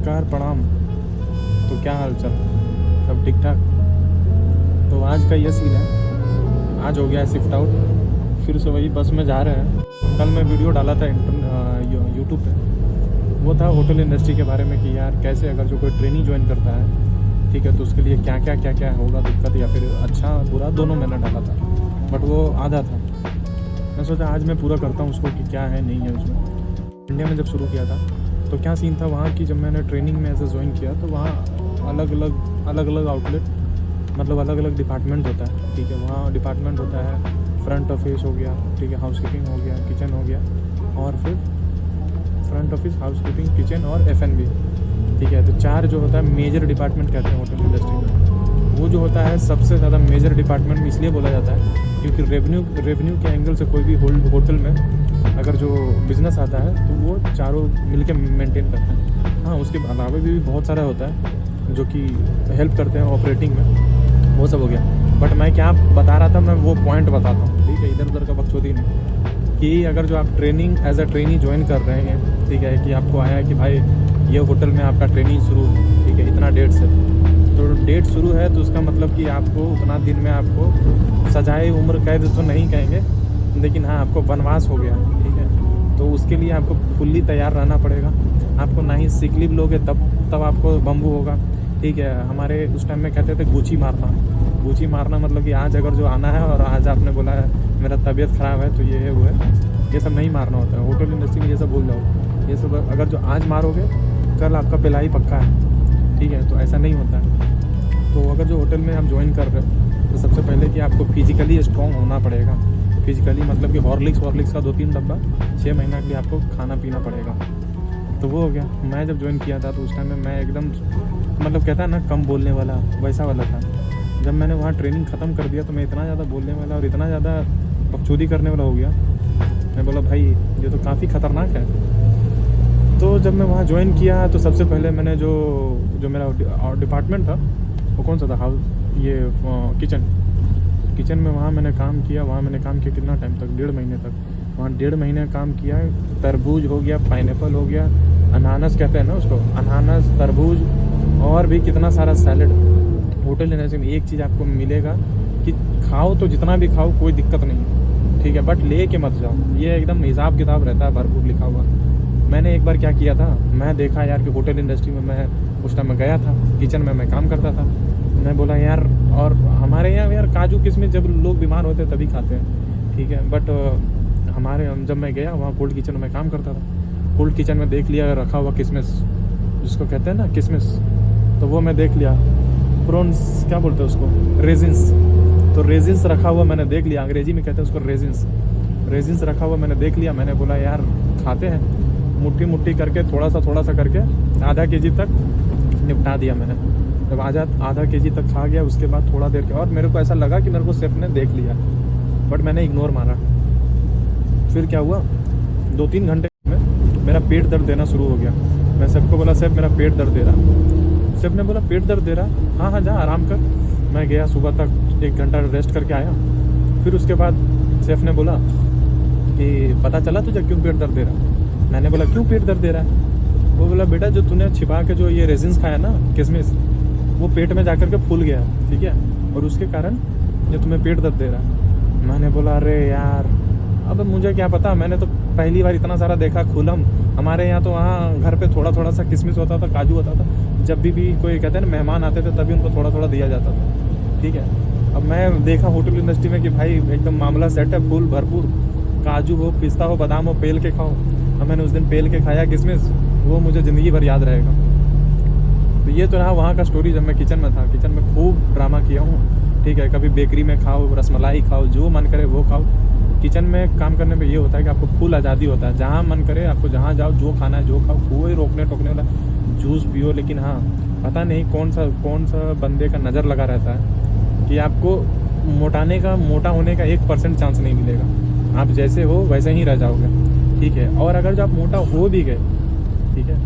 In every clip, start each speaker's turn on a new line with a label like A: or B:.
A: नमस्कार प्रणाम। तो क्या हाल चाल, सब ठीक ठाक। तो आज का ये सीन है, आज हो गया है शिफ्ट आउट, फिर से वही बस में जा रहे हैं। कल मैं वीडियो डाला था यूट्यूब पे, वो था होटल इंडस्ट्री के बारे में कि यार कैसे अगर जो कोई ट्रेनिंग ज्वाइन करता है, ठीक है, तो उसके लिए क्या क्या होगा दिक्कत, या फिर अच्छा बुरा दोनों मैंने डाला था, बट वो आधा था। मैं सोचा आज मैं पूरा करता हूँ उसको कि क्या है नहीं है उसमें। इंडिया में जब शुरू किया था तो क्या सीन था वहाँ की, जब मैंने ट्रेनिंग में ऐसे ज्वाइन किया तो वहाँ अलग अलग आउटलेट, मतलब अलग अलग डिपार्टमेंट होता है, ठीक है। वहाँ डिपार्टमेंट होता है, फ्रंट ऑफिस हो गया, ठीक है, हाउसकीपिंग हो गया, किचन हो गया, और फिर फ्रंट ऑफिस, हाउसकीपिंग, किचन और F&B, ठीक है। तो चार जो होता है मेजर डिपार्टमेंट कहते हैं होटल इंडस्ट्री में। वो जो होता है सबसे ज़्यादा मेजर डिपार्टमेंट में इसलिए बोला जाता है क्योंकि रेवेन्यू के एंगल से कोई भी होटल में अगर जो बिज़नेस आता है तो वो चारों मिलके मेंटेन करते हैं। हाँ, उसके अलावा भी बहुत सारा होता है जो कि हेल्प करते हैं ऑपरेटिंग में, वो सब हो गया। बट मैं क्या बता रहा था, मैं वो पॉइंट बताता हूँ, ठीक है, इधर उधर का बकचोदी नहीं। कि अगर जो आप training as a trainee join कर रहे हैं, ठीक है, कि आपको आया कि भाई ये होटल में आपका ट्रेनिंग शुरू है, ठीक है, इतना डेट से, तो डेट शुरू है तो उसका मतलब कि आपको उतना दिन में आपको सजाए उम्र कैद तो नहीं कहेंगे, लेकिन हाँ आपको वनवास हो गया, ठीक है। तो उसके लिए आपको फुल्ली तैयार रहना पड़ेगा। आपको ना ही सिक लीव लोगे तब आपको बम्बू होगा, ठीक है। हमारे उस टाइम में कहते थे गुची मारना मतलब कि आज अगर जो आना है और आज आपने बोला है मेरा तबीयत ख़राब है तो ये है वो है, ये सब नहीं मारना होता है। होटल इंडस्ट्री में ये सब भूल जाओ। ये सब अगर जो आज मारोगे कल आपका पिलाई पक्का है, ठीक है, तो ऐसा नहीं होता है। तो अगर जो होटल में आप ज्वाइन कर रहे हो तो सबसे पहले कि आपको फिजिकली स्ट्रॉन्ग होना पड़ेगा। फिजिकली मतलब कि हॉर्लिक्स का 2-3 डब्बा 6 महीना के लिए आपको खाना पीना पड़ेगा। तो वो हो गया। मैं जब ज्वाइन किया था तो उस टाइम में मैं एकदम मतलब कहता है ना कम बोलने वाला, वैसा वाला था। जब मैंने वहाँ ट्रेनिंग ख़त्म कर दिया तो मैं इतना ज़्यादा बोलने वाला और इतना ज़्यादा बकचोदी करने वाला हो गया। मैं बोला भाई ये तो काफ़ी ख़तरनाक है। तो जब मैं वहाँ ज्वाइन किया तो सबसे पहले मैंने जो मेरा डिपार्टमेंट था वो कौन सा था, ये किचन में वहाँ मैंने काम किया। कितना टाइम तक, 1.5 महीने तक वहाँ 1.5 महीने काम किया। तरबूज हो गया, पाइनएप्पल हो गया, अनानास कहते हैं ना उसको, अनानास, तरबूज और भी कितना सारा सैलड। होटल इंडस्ट्री में एक चीज़ आपको मिलेगा कि खाओ तो जितना भी खाओ कोई दिक्कत नहीं, ठीक है, बट ले के मत जाओ। ये एकदम हिसाब किताब रहता है, भरपूर लिखा हुआ। मैंने एक बार क्या किया था, मैं देखा यार कि होटल इंडस्ट्री में मैं उस टाइम में गया था, किचन में मैं काम करता था। मैं बोला यार, और हमारे यहाँ यार काजू किशमिश जब लोग बीमार होते हैं तभी खाते हैं, ठीक है, बट जब मैं गया वहाँ कोल्ड किचन में काम करता था। कोल्ड किचन में देख लिया रखा हुआ किशमिश, जिसको कहते हैं ना किशमिश, तो वो मैं देख लिया। प्रॉन्स क्या बोलते हैं उसको, रेजिन्स, तो रेजिन्स रखा हुआ मैंने देख लिया। अंग्रेजी में कहते हैं उसको रेजिन्स रखा हुआ मैंने देख लिया। मैंने बोला यार खाते हैं, मुट्ठी करके थोड़ा सा करके आधा केजी तक निपटा दिया मैंने। जब आधा केजी तक खा गया उसके बाद थोड़ा देर के, और मेरे को ऐसा लगा कि मेरे को शेफ ने देख लिया, बट मैंने इग्नोर मारा। फिर क्या हुआ, 2-3 घंटे में मेरा पेट दर्द देना शुरू हो गया। मैं शेफ को बोला शेफ मेरा पेट दर्द दे रहा। शेफ ने बोला पेट दर्द दे रहा, हाँ जा आराम कर। मैं गया, सुबह तक 1 घंटा रेस्ट करके आया। फिर उसके बाद शेफ ने बोला कि पता चला तुझे क्यों पेट दर्द दे रहा। मैंने बोला क्यों पेट दर्द दे रहा है। वो बोला बेटा जो तूने छिपा के जो ये रेजिन्स खाया ना, किशमिश, वो पेट में जाकर के फूल गया, ठीक है, और उसके कारण ये तुम्हें पेट दर्द दे रहा है। मैंने बोला अरे यार, अब मुझे क्या पता, मैंने तो पहली बार इतना सारा देखा खुलम। हमारे यहाँ तो वहाँ घर पे थोड़ा सा किशमिश होता था, काजू होता था। जब भी कोई कहते हैं ना मेहमान आते थे तभी उनको थोड़ा दिया जाता था, ठीक है। अब मैं देखा होटल इंडस्ट्री में कि भाई एकदम मामला सेट है, फूल भरपूर, काजू हो, पिस्ता हो, बादाम हो, पेल के खाओ। अब मैंने उस दिन पेल के खाया किशमिश, वो मुझे ज़िंदगी भर याद रहेगा। तो ये तो रहा वहाँ का स्टोरी जब मैं किचन में था। किचन में खूब ड्रामा किया हूँ, ठीक है। कभी बेकरी में खाओ, रसमलाई खाओ, जो मन करे वो खाओ। किचन में काम करने में ये होता है कि आपको फुल आज़ादी होता है, जहाँ मन करे आपको जहाँ जाओ, जो खाना है जो खाओ, कोई रोकने टोकने वाला, जूस पियो। लेकिन हाँ, पता नहीं कौन सा बंदे का नज़र लगा रहता है कि आपको मोटा होने का 1% चांस नहीं मिलेगा। आप जैसे हो वैसे ही रह जाओगे, ठीक है। और अगर जो आप मोटा हो भी गए, ठीक है,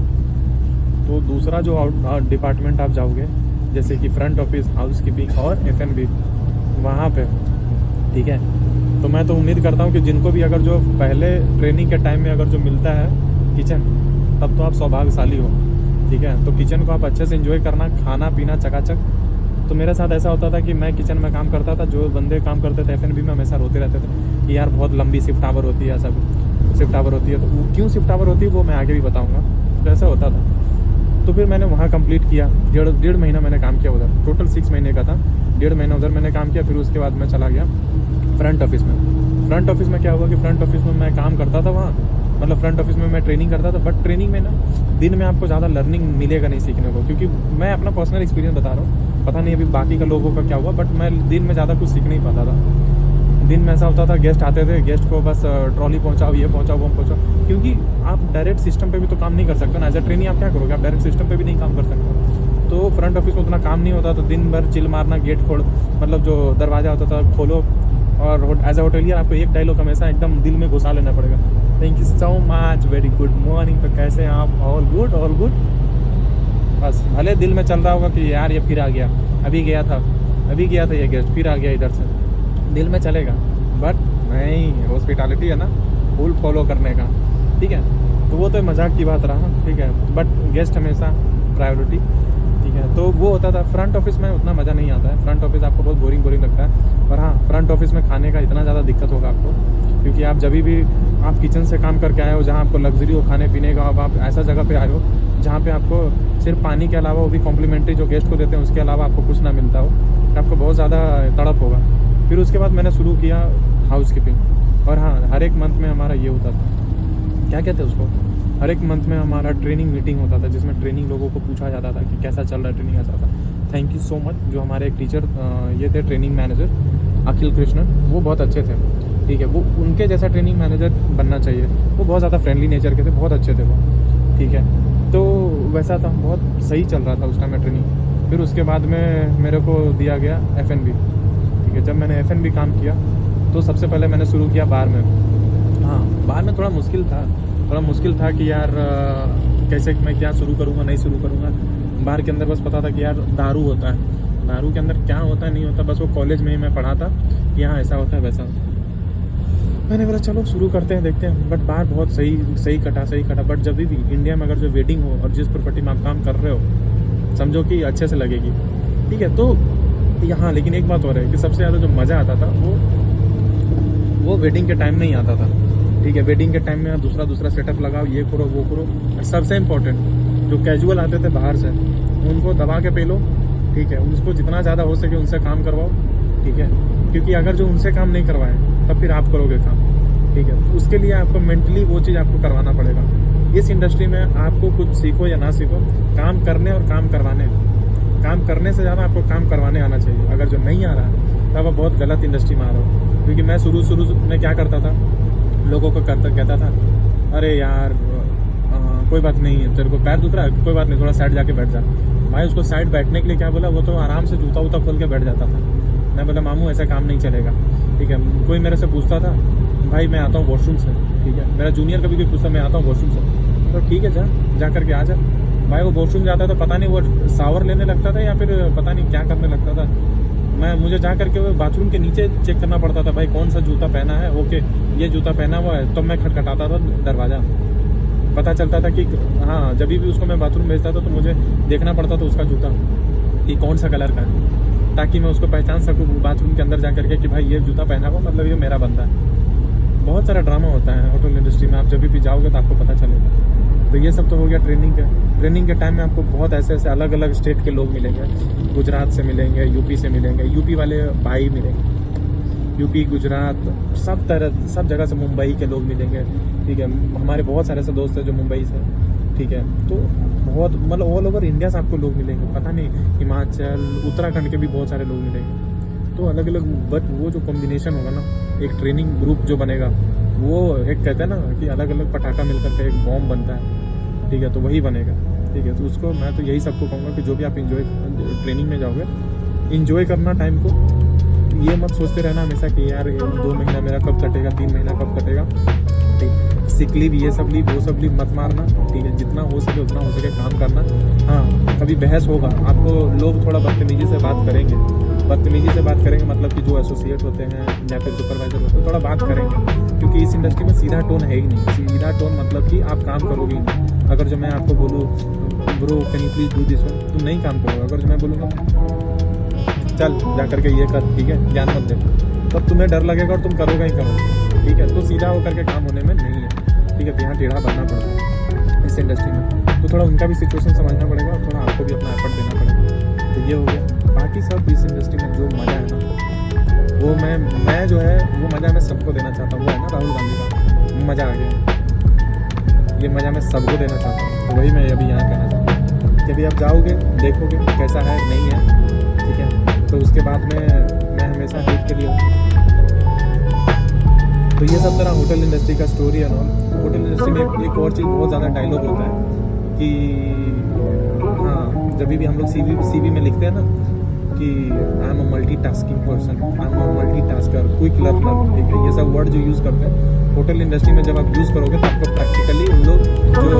A: तो दूसरा जो डिपार्टमेंट आप जाओगे, जैसे कि फ्रंट ऑफिस, हाउसकीपिंग और F&B, वहाँ पे, ठीक है। तो मैं तो उम्मीद करता हूँ कि जिनको भी अगर जो पहले ट्रेनिंग के टाइम में अगर जो मिलता है किचन, तब तो आप सौभाग्यशाली हो, ठीक है। तो किचन को आप अच्छे से एंजॉय करना, खाना पीना चकाचक। तो मेरे साथ ऐसा होता था कि मैं किचन में काम करता था, जो बंदे काम करते थे F&B में हमेशा रोते रहते थे कि यार बहुत लंबी शिफ्ट आवर होती है, ऐसा शिफ्ट आवर होती है। तो वो क्यों शिफ्ट आवर होती है वो मैं आगे भी बताऊँगा। तो ऐसा होता था। तो फिर मैंने वहाँ कंप्लीट किया, डेढ़ महीना मैंने काम किया उधर, टोटल 6 महीने का था। 1.5 महीना उधर मैंने काम किया। फिर उसके बाद मैं चला गया फ्रंट ऑफिस में। फ्रंट ऑफिस में क्या हुआ कि फ्रंट ऑफिस में मैं काम करता था वहाँ, मतलब फ्रंट ऑफिस में मैं ट्रेनिंग करता था। बट ट्रेनिंग में ना दिन में आपको ज़्यादा लर्निंग मिलेगा नहीं सीखने को, क्योंकि मैं अपना पर्सनल एक्सपीरियंस बता रहा हूँ, पता नहीं अभी बाकी का लोगों का क्या हुआ, बट मैं दिन में ज़्यादा कुछ सीख नहीं पाता था। दिन में ऐसा होता था, गेस्ट आते थे, गेस्ट को बस ट्रॉली पहुँचाओ, ये पहुँचाओ, वो पहुँचाओ, क्योंकि आप डायरेक्ट सिस्टम पे भी तो काम नहीं कर सकते ना। एज ए ट्रेनी आप क्या करोगे, आप डायरेक्ट सिस्टम पे भी नहीं काम कर सकते। तो फ्रंट ऑफिस में उतना काम नहीं होता, तो दिन भर चिल मारना, गेट खोल, मतलब जो दरवाज़ा होता था खोलो। और एज ए होटेलियर आपको एक डायलॉग हमेशा एकदम दिल में घुसा लेना पड़ेगा, thank you so much, very good morning. तो कैसे हैं आप, ऑल गुड ऑल गुड। बस भले दिल में चल रहा होगा कि यार ये फिर आ गया, अभी गया था ये गेस्ट, फिर आ गया इधर से, दिल में चलेगा। बट नहीं, हॉस्पिटैलिटी है ना, फुल फॉलो करने का, ठीक है। तो वो तो मजाक की बात रहा, ठीक है, बट गेस्ट हमेशा प्रायोरिटी, ठीक है। तो वो होता था। फ्रंट ऑफिस में उतना मज़ा नहीं आता है, फ्रंट ऑफिस आपको बहुत बोरिंग लगता है। और हाँ, फ्रंट ऑफिस में खाने का इतना ज़्यादा दिक्कत होगा आपको, क्योंकि आप जब भी आप किचन से काम करके आए हो, जहाँ आपको लग्जरी हो खाने पीने का, अब आप ऐसा जगह पे आए हो जहाँ पे आपको सिर्फ पानी के अलावा, वो भी कॉम्प्लीमेंट्री जो गेस्ट को देते हैं उसके अलावा आपको कुछ ना मिलता हो, आपको बहुत ज़्यादा तड़प होगा। फिर उसके बाद मैंने शुरू किया हाउसकीपिंग। और हाँ, हर एक मंथ में हमारा ये होता था, क्या कहते हैं उसको, हर एक मंथ में हमारा ट्रेनिंग मीटिंग होता था, जिसमें ट्रेनिंग लोगों को पूछा जाता था कि कैसा चल रहा है ट्रेनिंग, ऐसा था। थैंक यू सो मच, जो हमारे एक टीचर ये थे ट्रेनिंग मैनेजर अखिल कृष्णन, वो बहुत अच्छे थे, ठीक है। वो उनके जैसा ट्रेनिंग मैनेजर बनना चाहिए। वो बहुत ज़्यादा फ्रेंडली नेचर के थे, बहुत अच्छे थे वो, ठीक है। तो वैसा था, बहुत सही चल रहा था उस टाइम में ट्रेनिंग। फिर उसके बाद में मेरे को दिया गया F&B, ठीक है। जब मैंने F&B काम किया तो सबसे पहले मैंने शुरू किया बार में। हाँ, बार में थोड़ा मुश्किल था कि यार कैसे मैं क्या शुरू करूँगा, नहीं शुरू करूँगा। बार के अंदर बस पता था कि यार दारू होता है, दारू के अंदर क्या होता है नहीं होता, बस वो कॉलेज में ही मैं पढ़ा था कि हाँ ऐसा होता है वैसा होता है। मैंने बोला चलो शुरू करते हैं, देखते हैं। बट बार बहुत सही कटा। बट जब भी इंडिया में अगर जो वेटिंग हो और जिस प्रॉपर्टी में आप काम कर रहे हो, समझो कि अच्छे से लगेगी, ठीक है। तो यहाँ लेकिन एक बात और है कि सबसे ज़्यादा जो मज़ा आता था वो वेडिंग के टाइम नहीं आता था, ठीक है। वेडिंग के टाइम में आप दूसरा सेटअप लगाओ, ये करो वो करो। सबसे इम्पोर्टेंट जो कैजुअल आते थे बाहर से, उनको दबा के पेलो, ठीक है। उनको जितना ज़्यादा हो सके उनसे काम करवाओ, ठीक है। क्योंकि अगर जो उनसे काम नहीं करवाए तब फिर आप करोगे काम, ठीक है। तो उसके लिए आपको मेंटली वो चीज़ आपको करवाना पड़ेगा। इस इंडस्ट्री में आपको कुछ सीखो या ना सीखो, काम करने और काम करने से ज़्यादा आपको काम करवाने आना चाहिए। अगर जो नहीं आ रहा है तब आप बहुत गलत इंडस्ट्री में आ रहे हो। क्योंकि मैं शुरू में क्या करता था, लोगों को कहता था अरे यार कोई बात नहीं है, तेरे को पैर दुख रहा है, कोई बात नहीं, थोड़ा साइड जाके बैठ जा। भाई उसको साइड बैठने के लिए क्या बोला, वो तो आराम से जूता वूता खोल के बैठ जाता था। मैं बोला मामू ऐसा काम नहीं चलेगा, ठीक है। कोई मेरे से पूछता था भाई मैं आता हूँ वॉशरूम से, ठीक है। मेरा जूनियर कभी कोई पूछता मैं आता हूँ वॉशरूम से, तो ठीक है जा करके आ जा। भाई वो वॉशरूम जाता था, पता नहीं वो शावर लेने लगता था या फिर पता नहीं क्या करने लगता था। मुझे जा करके वो बाथरूम के नीचे चेक करना पड़ता था, भाई कौन सा जूता पहना है, ओके ये जूता पहना हुआ है। तो मैं खटखटाता था दरवाज़ा, पता चलता था कि हाँ, जब भी उसको मैं बाथरूम भेजता था तो मुझे देखना पड़ता था उसका जूता कि कौन सा कलर का है, ताकि मैं उसको पहचान सकूँ बाथरूम के अंदर जा करके कि भाई ये जूता पहना हुआ मतलब ये मेरा बंदा है। बहुत सारा ड्रामा होता है होटल इंडस्ट्री में, आप जब भी जाओगे तो आपको पता चलेगा। तो ये सब तो हो गया ट्रेनिंग के टाइम में आपको बहुत ऐसे अलग अलग स्टेट के लोग मिलेंगे। गुजरात से मिलेंगे, यूपी से मिलेंगे, यूपी वाले भाई मिलेंगे, यूपी गुजरात सब जगह से, मुंबई के लोग मिलेंगे, ठीक है। हमारे बहुत सारे ऐसे दोस्त हैं जो मुंबई से, ठीक है। तो बहुत मतलब ऑल ओवर इंडिया से आपको लोग मिलेंगे, पता नहीं हिमाचल उत्तराखंड के भी बहुत सारे लोग मिलेंगे। तो अलग अलग, बट वो जो कॉम्बिनेशन होगा ना, एक ट्रेनिंग ग्रुप जो बनेगा, वो एक कहते हैं ना कि अलग अलग पटाखा मिलकर के एक बॉम्ब बनता है, ठीक है। तो वही बनेगा, ठीक है। तो उसको मैं तो यही सबको कहूँगा कि जो भी आप ट्रेनिंग में जाओगे, इंजॉय करना टाइम को। ये मत सोचते रहना हमेशा कि यार 2 महीना मेरा कब कटेगा, 3 महीना कब कटेगा, ठीक। सिक लीव, ये सब लीव, वो सब लीव मत मारना, ठीक है। जितना हो सके उतना हो सके काम करना। हाँ, कभी बहस होगा, आपको लोग थोड़ा बदतमीजी से बात करेंगे, बदतमीजी से बात करेंगे, मतलब कि जो एसोसिएट होते हैं या फिर सुपरवाइजर होते हैं, थोड़ा बात करेंगे, क्योंकि इस इंडस्ट्री में सीधा टोन है ही नहीं। सीधा टोन मतलब कि आप काम करोगे। अगर जो मैं आपको बोलूँ bro can you please do this one, तुम नहीं काम करोगे। अगर जो मैं बोलूँगा चल जा करके ये कर, ठीक है, ज्ञान मत दे, तब तुम्हें डर लगेगा और तुम करोगे ही करोगे, ठीक है। तो सीधा होकर के काम होने में नहीं है, ठीक है। तो यहाँ टेढ़ा बनना पड़ता है इस इंडस्ट्री में, तो थोड़ा उनका भी सिचुएशन समझना पड़ेगा और थोड़ा आपको भी अपना एफर्ट देना पड़ेगा। तो ये हो गया। बाकी सब इस इंडस्ट्री में जो मज़ा है ना, वो मैं जो है वो मज़ा मैं सबको देना चाहता हूँ। वो है ना राहुल गांधी का मज़ा आ गया, ये मज़ा मैं सबको देना चाहता हूँ। तो वही मैं अभी यहाँ कहना चाहता हूँ कि अभी आप जाओगे, देखोगे कैसा है नहीं है, ठीक है। तो उसके बाद में मैं हमेशा हेल्प के लिए हूँ। तो ये सब तरह होटल इंडस्ट्री का स्टोरी है ना। होटल इंडस्ट्री में एक और चीज़ बहुत ज़्यादा डायलॉग होता है कि हाँ, जब भी हम लोग सीवी में लिखते हैं ना कि I am a multitasking person, I am a multitasker, quick learner, ठीक है। ये सब वर्ड जो यूज़ करते हैं होटल इंडस्ट्री में, जब आप यूज़ करोगे तो आपको प्रैक्टिकली उन लोग जो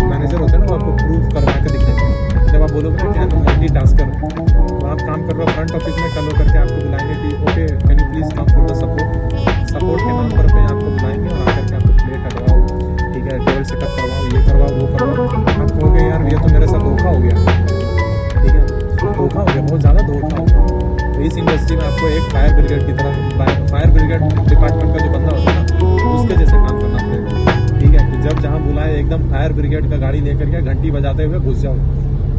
A: मैनेजर होते हैं ना वो आपको प्रूव करवा के दिखाएंगे। जब आप बोलोगे कि आई एम अ मल्टीटास्कर, तो आप काम कर रहे हो फ्रंट ऑफिस में, कल करके आपको बुलाएंगे कि okay can you please come for the support के नाम पर पे आपको बुलाएंगे और आकर के आपको प्लेट हटवाओ, ठीक है, टेबल सेटअप करवाओ, ये करवाओ वो करवाओ। आप कहोगे यार ये तो मेरे साथ धोखा हो गया, ठीक है, धोखा हो गया, बहुत ज़्यादा धोखा हो गया। तो इस इंडस्ट्री में आपको एक फायर ब्रिगेड की तरह, फायर ब्रिगेड डिपार्टमेंट का जो बंदा होता है ना, उसके जैसे काम करना पड़ेगा, ठीक है। कि जब जहाँ बुलाए एकदम फायर ब्रिगेड का गाड़ी लेकर के घंटी बजाते हुए घुस जाओ,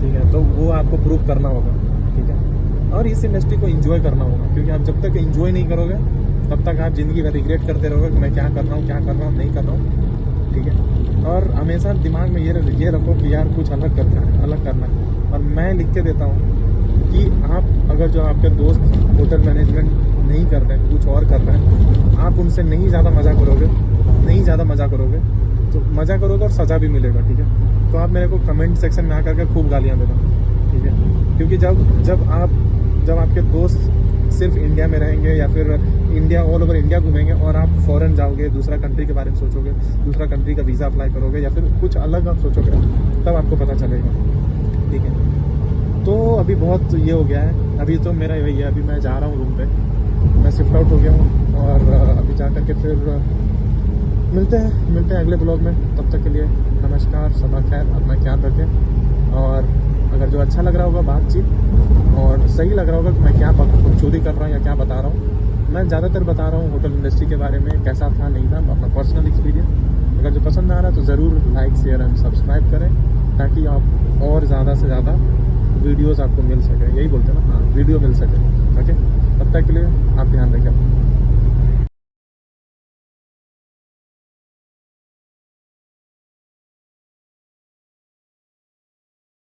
A: ठीक है। तो वो आपको प्रूव करना होगा, ठीक है। और इस इंडस्ट्री को एंजॉय करना होगा, क्योंकि आप जब तक एंजॉय नहीं करोगे तब तक आप ज़िंदगी में रिग्रेट करते रहोगे कि मैं क्या कर रहा हूँ, क्या कर रहा हूँ, नहीं कर रहा हूँ, ठीक है। और हमेशा दिमाग में ये रखो कि यार कुछ अलग करना है, अलग करना है। और मैं लिख के देता हूँ कि आप अगर जो आपके दोस्त होटल मैनेजमेंट नहीं कर रहे हैं, कुछ और कर रहे हैं, आप उनसे नहीं ज़्यादा मज़ा करोगे, तो मज़ा करोगे और सज़ा भी मिलेगा, ठीक है। तो आप मेरे को कमेंट सेक्शन में आकर के खूब गालियाँ देना, ठीक है। क्योंकि जब आपके दोस्त सिर्फ इंडिया में रहेंगे या फिर इंडिया ऑल ओवर इंडिया घूमेंगे और आप फॉरेन जाओगे, दूसरा कंट्री के बारे में सोचोगे, दूसरा कंट्री का वीज़ा अप्लाई करोगे या फिर कुछ अलग आप सोचोगे, तब आपको पता चलेगा, ठीक है। तो अभी बहुत ये हो गया है, अभी तो मेरा यही है, अभी मैं जा रहा हूँ रूम पे, मैं शिफ्ट आउट हो गया हूँ और अभी जा करके फिर मिलते हैं अगले ब्लॉग में। तब तक के लिए नमस्कार, सबा खैर, अपना ख्याल रखें। और अगर जो अच्छा लग रहा होगा बातचीत और सही लग रहा होगा कि मैं क्या चोरी कर रहा हूँ या क्या बता रहा हूँ, मैं ज़्यादातर बता रहा हूँ होटल इंडस्ट्री के बारे में, कैसा था नहीं था, अपना पर्सनल एक्सपीरियंस। अगर जो पसंद आ रहा है तो ज़रूर लाइक शेयर एंड सब्सक्राइब करें, ताकि आप और ज़्यादा से ज़्यादा वीडियोज़ आपको मिल सके, यही बोलते हैं ना, हाँ, वीडियो मिल सके, ओके। तब तक के लिए आप ध्यान रखें।